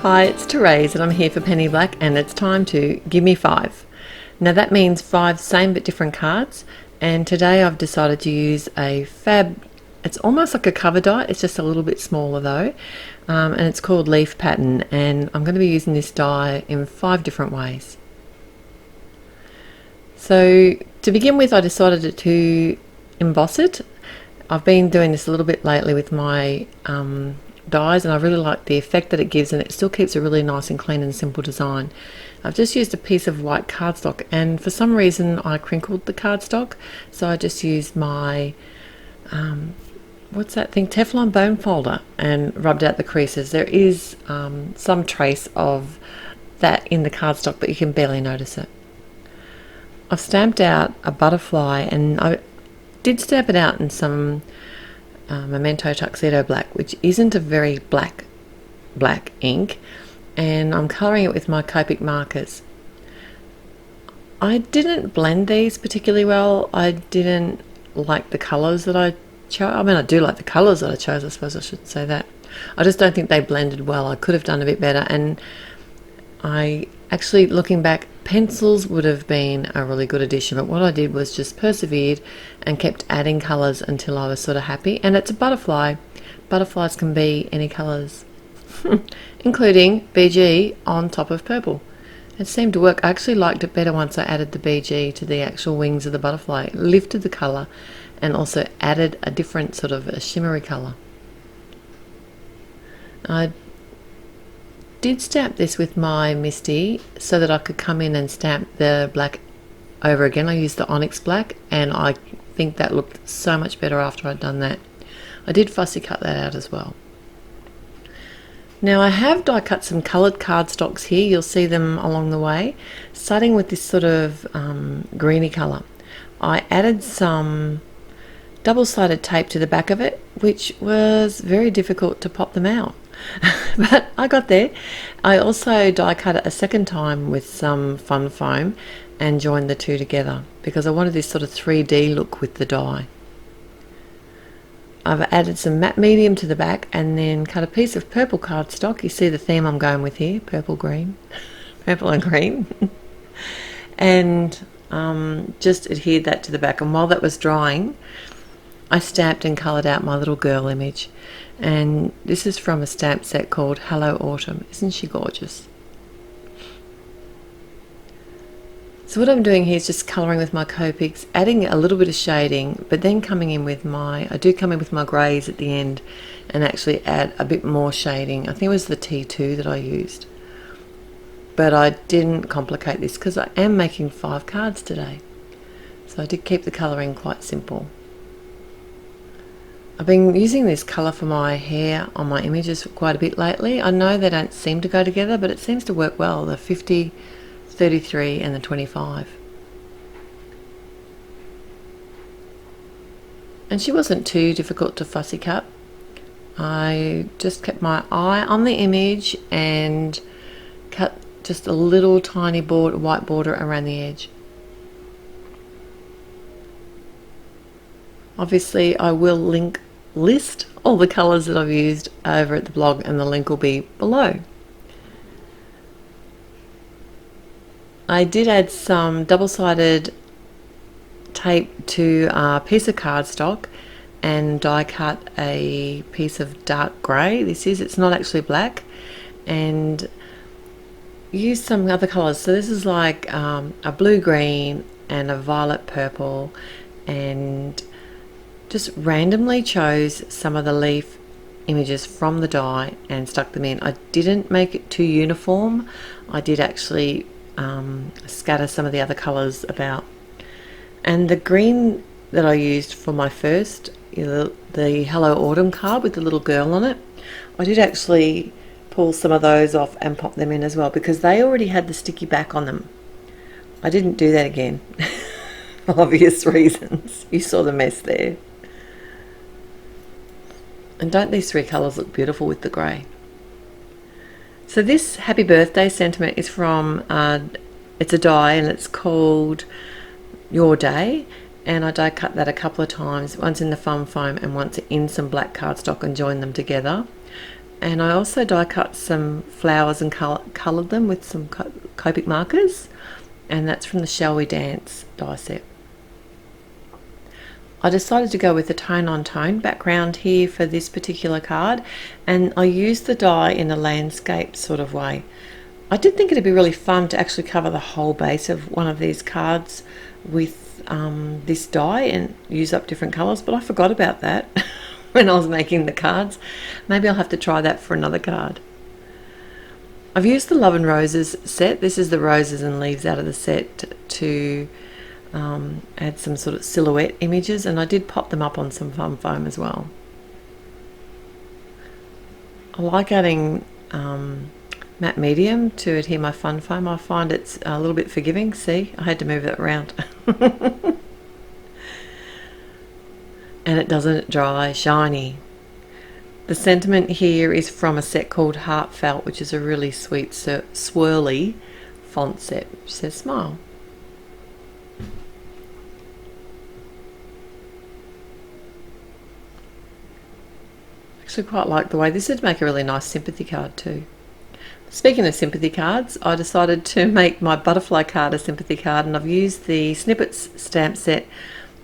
Hi, it's Therese and I'm here for Penny Black, and it's time to give me 5. Now that means 5 same but different cards, and today I've decided to use a fab, it's almost like a cover die, it's just a little bit smaller though, and it's called Leaf Pattern, and I'm going to be using this die in 5 different ways. So to begin with, I decided to emboss it. I've been doing this a little bit lately with my dies, and I really like the effect that it gives, and it still keeps a really nice and clean and simple design. I've just used a piece of white cardstock, and for some reason I crinkled the cardstock, so I just used my what's that thing, Teflon bone folder, and rubbed out the creases. There is some trace of that in the cardstock, but you can barely notice it. I've stamped out a butterfly, and I did stamp it out in some Memento Tuxedo Black, which isn't a very black ink, and I'm colouring it with my Copic markers. I didn't blend these particularly well. I didn't like the colours that I chose. I mean, I do like the colours that I chose, I suppose I should say that. I just don't think they blended well. I could have done a bit better, and I actually, looking back, pencils would have been a really good addition, but what I did was just persevered and kept adding colours until I was sort of happy. And it's a butterfly. Butterflies can be any colours, including BG on top of purple. It seemed to work. I actually liked it better once I added the BG to the actual wings of the butterfly. It lifted the colour and also added a different sort of a shimmery colour. I did stamp this with my Misty so that I could come in and stamp the black over again. I used the Onyx Black, and I think that looked so much better after I'd done that. I did fussy cut that out as well. Now I have die cut some coloured cardstocks here. You'll see them along the way, starting with this sort of greeny colour. I added some double-sided tape to the back of it, which was very difficult to pop them out. But I got there. I also die cut it a second time with some fun foam and joined the two together because I wanted this sort of 3D look with the die. I've added some matte medium to the back and then cut a piece of purple cardstock. You see the theme I'm going with here, purple green, purple and green, and just adhered that to the back. And while that was drying, I stamped and coloured out my little girl image. And this is from a stamp set called Hello Autumn. Isn't she gorgeous? So what I'm doing here is just colouring with my Copics, adding a little bit of shading, but then coming in with my, I do come in with my greys at the end and actually add a bit more shading. I think it was the T2 that I used. But I didn't complicate this because I am making 5 cards today. So I did keep the colouring quite simple. I've been using this colour for my hair on my images quite a bit lately. I know they don't seem to go together, but it seems to work well, the 50, 33 and the 25. And she wasn't too difficult to fussy cut. I just kept my eye on the image and cut just a little tiny white border around the edge. Obviously I will list all the colours that I've used over at the blog, and the link will be below. I did add some double-sided tape to a piece of cardstock and die cut a piece of dark grey. It's not actually black, and used some other colours. So this is like a blue-green and a violet purple, and just randomly chose some of the leaf images from the die and stuck them in. I didn't make it too uniform. I did actually scatter some of the other colours about. And the green that I used for my first, the Hello Autumn card with the little girl on it, I did actually pull some of those off and pop them in as well because they already had the sticky back on them. I didn't do that again for obvious reasons. You saw the mess there. And don't these 3 colours look beautiful with the grey? So this happy birthday sentiment is from, it's a die and it's called Your Day, and I die cut that a couple of times, once in the fun foam and once in some black cardstock, and joined them together. And I also die cut some flowers and coloured them with some Copic markers, and that's from the Shall We Dance die set. I decided to go with the tone on tone background here for this particular card, and I used the die in a landscape sort of way. I did think it'd be really fun to actually cover the whole base of one of these cards with this die and use up different colours, but I forgot about that when I was making the cards. Maybe I'll have to try that for another card. I've used the Love and Roses set. This is the roses and leaves out of the set to add some sort of silhouette images, and I did pop them up on some fun foam as well. I like adding matte medium to adhere my fun foam. I find it's a little bit forgiving. See, I had to move it around. And it doesn't dry shiny. The sentiment here is from a set called Heartfelt, which is a really sweet swirly font set which says smile. Actually quite like the way this would make a really nice sympathy card too. Speaking of sympathy cards, I decided to make my butterfly card a sympathy card, and I've used the Snippets stamp set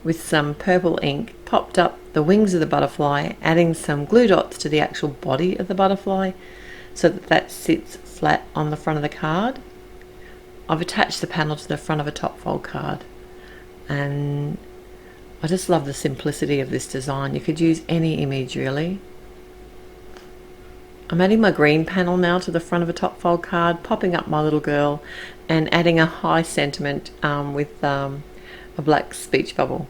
with some purple ink, popped up the wings of the butterfly, adding some glue dots to the actual body of the butterfly so that sits flat on the front of the card. I've attached the panel to the front of a top fold card, and I just love the simplicity of this design. You could use any image really. I'm adding my green panel now to the front of a top fold card, popping up my little girl and adding a high sentiment with a black speech bubble.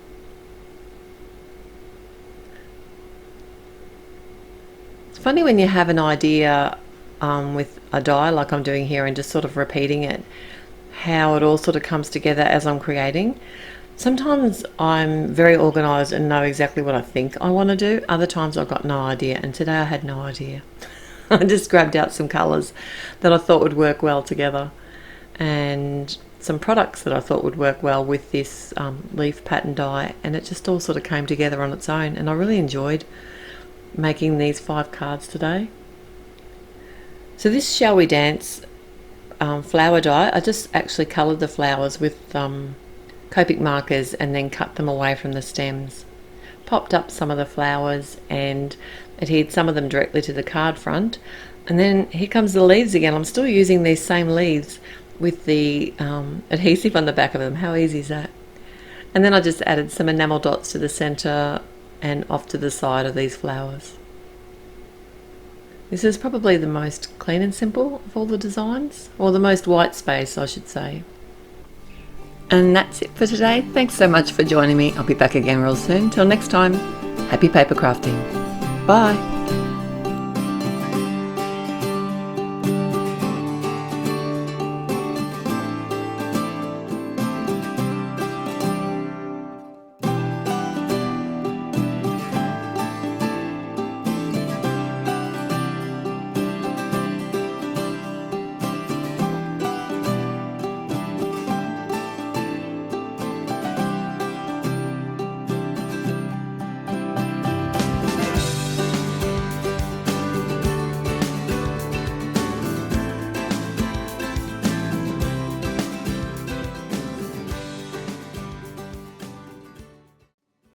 It's funny when you have an idea with a die like I'm doing here and just sort of repeating it, how it all sort of comes together as I'm creating. Sometimes I'm very organised and know exactly what I think I want to do. Other times I've got no idea, and today I had no idea. I just grabbed out some colours that I thought would work well together, and some products that I thought would work well with this leaf pattern die, and it just all sort of came together on its own, and I really enjoyed making these 5 cards today. So this Shall We Dance flower die, I just actually coloured the flowers with Copic markers and then cut them away from the stems. Popped up some of the flowers and adhered some of them directly to the card front, and then here comes the leaves again. I'm still using these same leaves with the adhesive on the back of them. How easy is that? And then I just added some enamel dots to the center and off to the side of these flowers. This is probably the most clean and simple of all the designs, or the most white space I should say. And that's it for today. Thanks so much for joining me. I'll be back again real soon. Till next time, happy paper crafting. Bye.